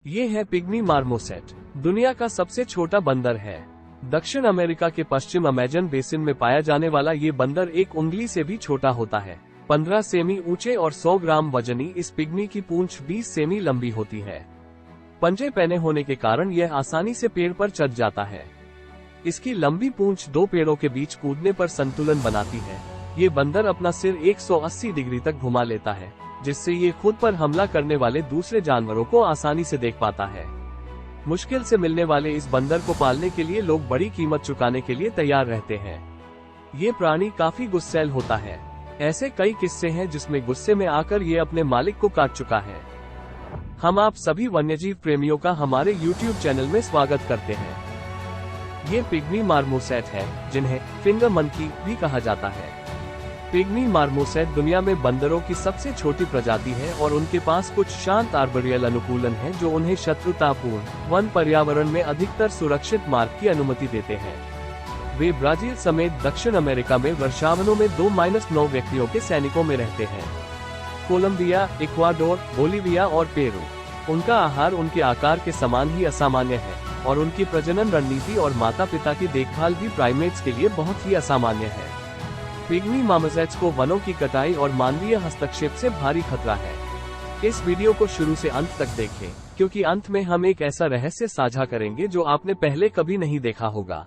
ये है pygmy marmoset. दुनिया का सबसे छोटा बंदर है। दक्षिण अमेरिका के पश्चिम अमेजन बेसिन में पाया जाने वाला ये बंदर एक उंगली से भी छोटा होता है। 15 सेमी ऊंचे और 100 ग्राम वजनी इस पिग्मी की पूंछ 20 सेमी लंबी होती है। पंजे पहने होने के कारण यह आसानी से पेड़ पर चढ़ जाता है। इसकी लंबी पूंछ दो पेड़ों के बीच कूदने पर संतुलन बनाती है। ये बंदर अपना सिर 180 डिग्री तक घुमा लेता है, जिससे ये खुद पर हमला करने वाले दूसरे जानवरों को आसानी से देख पाता है। मुश्किल से मिलने वाले इस बंदर को पालने के लिए लोग बड़ी कीमत चुकाने के लिए तैयार रहते हैं। ये प्राणी काफी गुस्सैल होता है। ऐसे कई किस्से हैं जिसमें गुस्से में आकर ये अपने मालिक को काट चुका है। हम आप सभी वन्यजीव प्रेमियों का हमारे YouTube चैनल में स्वागत करते हैं। ये पिग्मी मार्मोसेट है, जिन्हें फिंगर मंकी भी कहा जाता है। पिग्मी मार्मोसेट दुनिया में बंदरों की सबसे छोटी प्रजाति है और उनके पास कुछ शांत आर्बोरियल अनुकूलन है जो उन्हें शत्रुतापूर्ण वन पर्यावरण में अधिकतर सुरक्षित मार्ग की अनुमति देते हैं। वे ब्राजील समेत दक्षिण अमेरिका में वर्षावनों में 2-9 व्यक्तियों के सैनिकों में रहते हैं। कोलंबिया, इक्वाडोर, बोलीविया और पेरू। उनका आहार उनके आकार के समान ही असामान्य है और उनकी प्रजनन रणनीति और माता पिता की देखभाल भी प्राइमेट्स के लिए बहुत ही असामान्य है। पिग्मी मार्मोसेट्स को वनों की कटाई और मानवीय हस्तक्षेप से भारी खतरा है। इस वीडियो को शुरू से अंत तक देखें, क्योंकि अंत में हम एक ऐसा रहस्य साझा करेंगे जो आपने पहले कभी नहीं देखा होगा।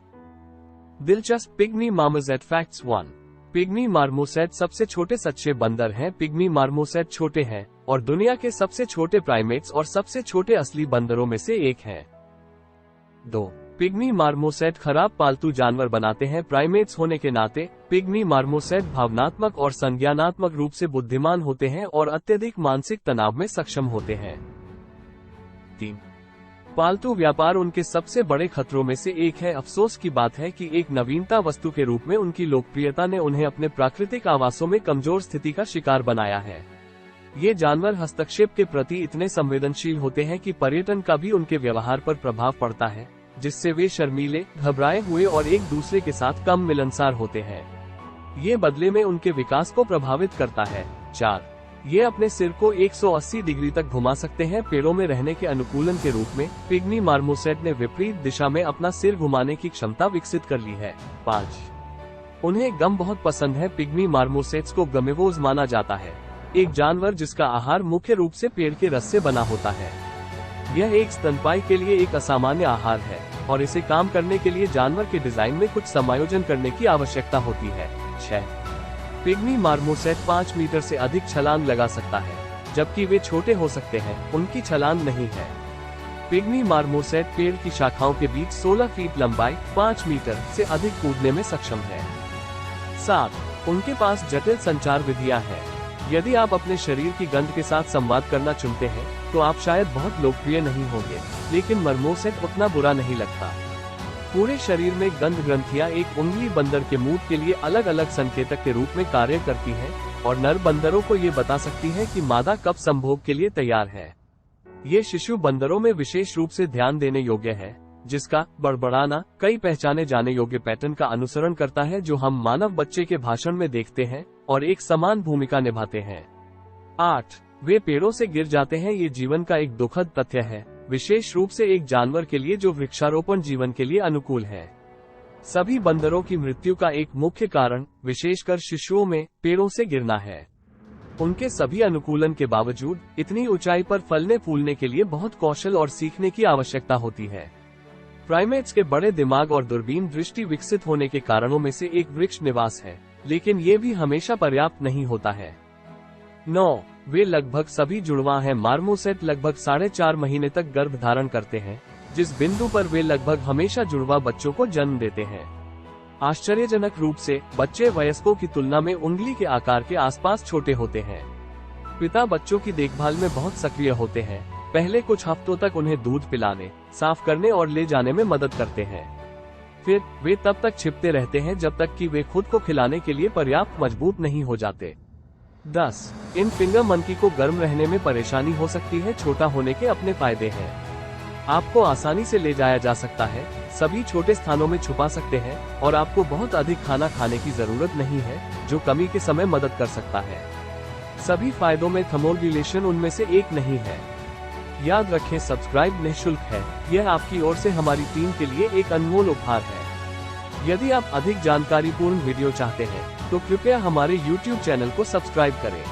दिलचस्प pygmy marmoset facts 1। Pygmy marmoset सबसे छोटे सच्चे बंदर हैं। पिग्मी मार्मोसेट छोटे हैं और दुनिया के सबसे छोटे प्राइमेट्स और सबसे छोटे असली बंदरों में से एक हैं। 2। पिग्मी मार्मोसेट खराब पालतू जानवर बनाते हैं। प्राइमेट्स होने के नाते पिग्मी मार्मोसेट भावनात्मक और संज्ञानात्मक रूप से बुद्धिमान होते हैं और अत्यधिक मानसिक तनाव में सक्षम होते हैं। 3। पालतू व्यापार उनके सबसे बड़े खतरों में से एक है। अफसोस की बात है कि एक नवीनता वस्तु के रूप में उनकी लोकप्रियता ने उन्हें अपने प्राकृतिक आवासों में कमजोर स्थिति का शिकार बनाया है। ये जानवर हस्तक्षेप के प्रति इतने संवेदनशील होते हैं कि पर्यटन का भी उनके व्यवहार पर प्रभाव पड़ता है, जिससे वे शर्मीले, घबराए हुए और एक दूसरे के साथ कम मिलनसार होते हैं। ये बदले में उनके विकास को प्रभावित करता है। 4। ये अपने सिर को 180 डिग्री तक घुमा सकते हैं। पेड़ों में रहने के अनुकूलन के रूप में पिग्मी मार्मोसेट ने विपरीत दिशा में अपना सिर घुमाने की क्षमता विकसित कर ली है। 5। उन्हें गम बहुत पसंद है। पिग्मी मार्मोसेट्स को गमेवोज माना जाता है, एक जानवर जिसका आहार मुख्य रूप से पेड़ के रस से बना होता है। यह एक स्तनपायी के लिए एक असामान्य आहार है और इसे काम करने के लिए जानवर के डिजाइन में कुछ समायोजन करने की आवश्यकता होती है। 6। पिग्मी मार्मोसेट 5 मीटर से अधिक छलांग लगा सकता है, जबकि वे छोटे हो सकते हैं, उनकी छलांग नहीं है। पिग्मी मार्मोसेट पेड़ की शाखाओं के बीच 16 फीट लंबाई 5 मीटर से अधिक कूदने में सक्षम है। 7। उनके पास जटिल संचार विधियां हैं। यदि आप अपने शरीर की गंध के साथ संवाद करना चुनते हैं तो आप शायद बहुत लोकप्रिय नहीं होंगे, लेकिन मार्मोसेट उतना बुरा नहीं लगता। पूरे शरीर में गंध ग्रंथियां एक उंगली बंदर के मूड के लिए अलग अलग संकेतक के रूप में कार्य करती हैं और नर बंदरों को ये बता सकती है कि मादा कब संभोग के लिए तैयार है। ये शिशु बंदरों में विशेष रूप से ध्यान देने योग्य है, जिसका बड़बड़ाना कई पहचाने जाने योग्य पैटर्न का अनुसरण करता है जो हम मानव बच्चे के भाषण में देखते हैं और एक समान भूमिका निभाते हैं। 8। वे पेड़ों से गिर जाते हैं। ये जीवन का एक दुखद तथ्य है, विशेष रूप से एक जानवर के लिए जो वृक्षारोपण जीवन के लिए अनुकूल है। सभी बंदरों की मृत्यु का एक मुख्य कारण, विशेषकर शिशुओं में, पेड़ों से गिरना है। उनके सभी अनुकूलन के बावजूद इतनी ऊंचाई पर फलने फूलने के लिए बहुत कौशल और सीखने की आवश्यकता होती है। प्राइमेट्स के बड़े दिमाग और दूरबीन दृष्टि विकसित होने के कारणों में से एक वृक्ष निवास है, लेकिन ये भी हमेशा पर्याप्त नहीं होता है। 9। वे लगभग सभी जुड़वा हैं। मार्मोसेट लगभग 4.5 महीने तक गर्भ धारण करते हैं, जिस बिंदु पर वे लगभग हमेशा जुड़वा बच्चों को जन्म देते हैं। आश्चर्यजनक रूप से बच्चे वयस्कों की तुलना में उंगली के आकार के आसपास छोटे होते हैं। पिता बच्चों की देखभाल में बहुत सक्रिय होते हैं। पहले कुछ हफ्तों तक उन्हें दूध पिलाने, साफ करने और ले जाने में मदद करते हैं। फिर वे तब तक छिपते रहते हैं जब तक कि वे खुद को खिलाने के लिए पर्याप्त मजबूत नहीं हो जाते। 10। इन फिंगर मंकी को गर्म रहने में परेशानी हो सकती है। छोटा होने के अपने फायदे हैं। आपको आसानी से ले जाया जा सकता है, सभी छोटे स्थानों में छुपा सकते हैं और आपको बहुत अधिक खाना खाने की जरूरत नहीं है, जो कमी के समय मदद कर सकता है। सभी फायदों में थर्मोरेगुलेशन उनमें से एक नहीं है। याद रखें, सब्सक्राइब निःशुल्क है। यह आपकी ओर से हमारी टीम के लिए एक अनमोल उपहार है। यदि आप अधिक जानकारीपूर्ण वीडियो चाहते हैं तो कृपया हमारे YouTube चैनल को सब्सक्राइब करें।